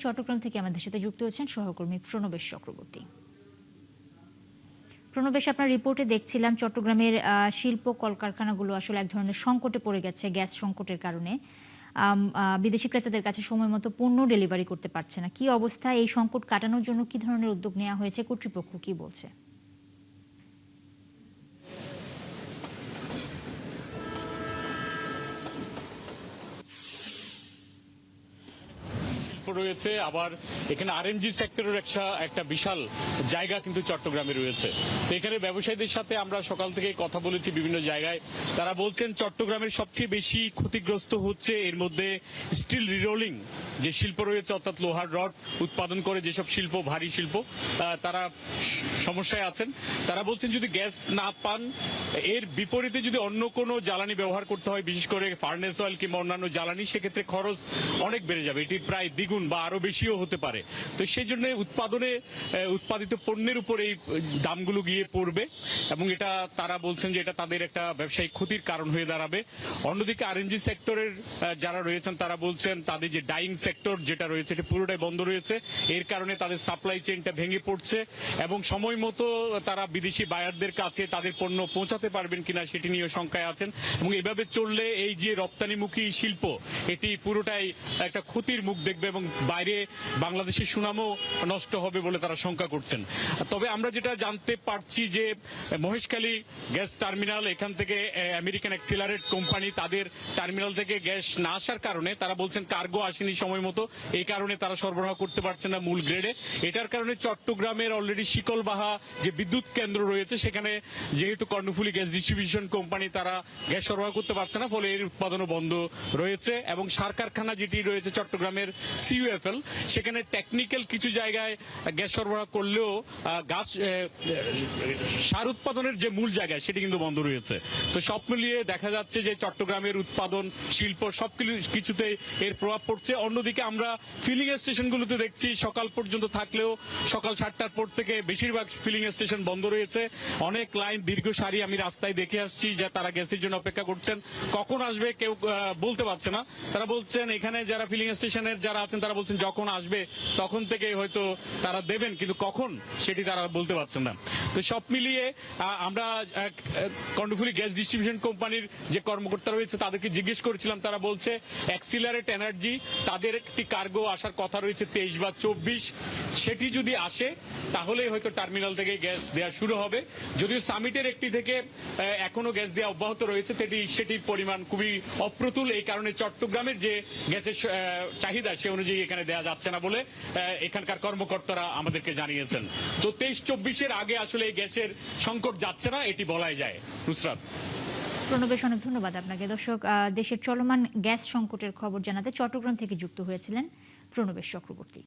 চট্টগ্রাম থেকে আমাদের সাথে যুক্ত হচ্ছেন সহকর্মী প্রণবেশ চক্রবর্তী। প্রণবেশ, আপনার রিপোর্টে দেখছিলাম চট্টগ্রামের শিল্প কলকারখানাগুলো আসলে এক ধরনের সংকটে পড়ে গেছে গ্যাস সংকটের কারণে। বিদেশি ক্রেতাদের কাছে সময় মতো পণ্য ডেলিভারি করতে পারছে না। কি অবস্থা? এই সংকট কাটানোর জন্য কি ধরনের উদ্যোগ নেওয়া হয়েছে? কর্তৃপক্ষ কি বলছে? রয়েছে, আবার এখানে আরএমজি সেক্টরের একটা বিশাল জায়গা কিন্তু চট্টগ্রামে রয়েছে। তো এখানে ব্যবসায়ীদের সাথে আমরা সকাল থেকে কথা বলেছি বিভিন্ন জায়গায়। তারা বলছেন চট্টগ্রামের সবচেয়ে বেশি ক্ষতিগ্রস্ত হচ্ছে এর মধ্যে স্টিল রিরোলিং যে শিল্প রয়েছে, অর্থাৎ লোহার রড উৎপাদন করে যেসব শিল্প, ভারী শিল্প, তারা সমস্যায় আছেন। তারা বলছেন যদি গ্যাস না পান, এর বিপরীতে যদি অন্য কোনো জ্বালানি ব্যবহার করতে হয়, বিশেষ করে ফার্নেস অয়েল কিংবা অন্যান্য জ্বালানি, সেক্ষেত্রে খরচ অনেক বেড়ে যাবে। এটি প্রায় দ্বিগুণ বা আরো বেশিও হতে পারে। তো সেই জন্য উৎপাদিত পণ্যের উপর এই দামগুলো গিয়ে পড়বে এবং এটা তারা বলছেন যে এটা তাদের একটা ব্যবসায়িক ক্ষতির কারণ হয়ে দাঁড়াবে। অন্যদিকে আরএনজি সেক্টরের যারা রয়েছেন তারা বলছেন তাদের যে ডাইং সেক্টর যেটা রয়েছে এটা পুরোটাই বন্ধ রয়েছে। এর কারণে তাদের সাপ্লাই চেইনটা ভেঙে পড়ছে এবং সময় মতো তারা বিদেশি বায়ারদের কাছে তাদের পণ্য পৌঁছাতে পারবেন কিনা সেটি নিয়ে শঙ্কায় আছেন। এবং এভাবে চললে এই যে রপ্তানিমুখী শিল্প, এটি পুরোটাই একটা ক্ষতির মুখ দেখবে এবং বাইরে বাংলাদেশের সুনামও নষ্ট হবে বলে তারা শঙ্কা করছেন। তবে আমরা যেটা জানতে পারছি যে মহেশখালী গ্যাস টার্মিনাল, এখান থেকে আমেরিকান অ্যাক্সিলারেট কোম্পানি, তাদের টার্মিনাল থেকে গ্যাস না আসার কারণে তারা বলছেন কার্গো আসেনি সময় মতো, এই কারণে তারা সরবরাহ করতে পারছে না মূল গ্রেডে। এটার কারণে চট্টগ্রামের অলরেডি শিকলবাহা যে বিদ্যুৎ কেন্দ্র রয়েছে সেখানে যেহেতু কর্ণফুলী গ্যাস ডিস্ট্রিবিউশন কোম্পানি তারা গ্যাস সরবরাহ করতে পারছে না, ফলে এর উৎপাদনও বন্ধ রয়েছে। এবং সার কারখানা যেটি রয়েছে চট্টগ্রামের সিইউএফএল, সেখানে টেকনিক্যাল কিছু জায়গায় গ্যাস সরবরাহ করলেও সার উৎপাদনের যে মূল জায়গা সেটি কিন্তু বন্ধ রয়েছে। তো সব মিলিয়ে দেখা যাচ্ছে যে চট্টগ্রামের উৎপাদন শিল্প সবকিছুতেই এর প্রভাব পড়ছে। অন্যদিকে আমরা ফিলিং স্টেশনগুলোতে দেখছি সকাল পর্যন্ত থাকলেও সকাল 7টার পর থেকে বেশিরভাগ ফিলিং স্টেশন বন্ধ রয়েছে। অনেক লাইন, দীর্ঘ সারি আমি রাস্তায় দেখে আসছি যে তারা গ্যাসের জন্য অপেক্ষা করছেন। কখন আসবে কেউ বলতে পারছে না। তারা বলছেন এখানে যারা ফিলিং স্টেশনের যারা আছেন তারা বলছেন যখন আসবে তখন থেকে হয়তো তারা দেবেন, কিন্তু কখন সেটি তারা বলতে পারছেন না। তো সব মিলিয়ে আমরা কর্ণফুলী গ্যাস ডিস্ট্রিবিউশন কোম্পানির যে কর্মকর্তা রয়েছে তাদেরকে জিজ্ঞেস করেছিলাম। তারা বলছে অ্যাক্সিলারেট এনার্জি তাদের একটি কার্গো আসার কথা রয়েছে 23 বা 24, সেটি যদি আসে তাহলেই হয়তো টার্মিনাল থেকে গ্যাস দেওয়া শুরু হবে। যদিও সামিটের একটি থেকে এখনো গ্যাস দেওয়া অব্যাহত রয়েছে, সেটির পরিমাণ খুবই অপ্রতুল। এই কারণে চট্টগ্রামের যে গ্যাসের চাহিদা সে অনুযায়ী এখানে দেওয়া যাচ্ছে না বলে এখানকার কর্মকর্তারা আমাদেরকে জানিয়েছেন। তো 23-24-এর আগে আসলে এই গ্যাসের সংকট যাচ্ছে না, এটি বলাই যায়। নুসরাত। প্রণবেশ, অনেক ধন্যবাদ আপনাকে। দর্শক, দেশের চলমান গ্যাস সংকটের খবর জানাতে চট্টগ্রাম থেকে যুক্ত হয়েছিলেন প্রণবেশ চক্রবর্তী।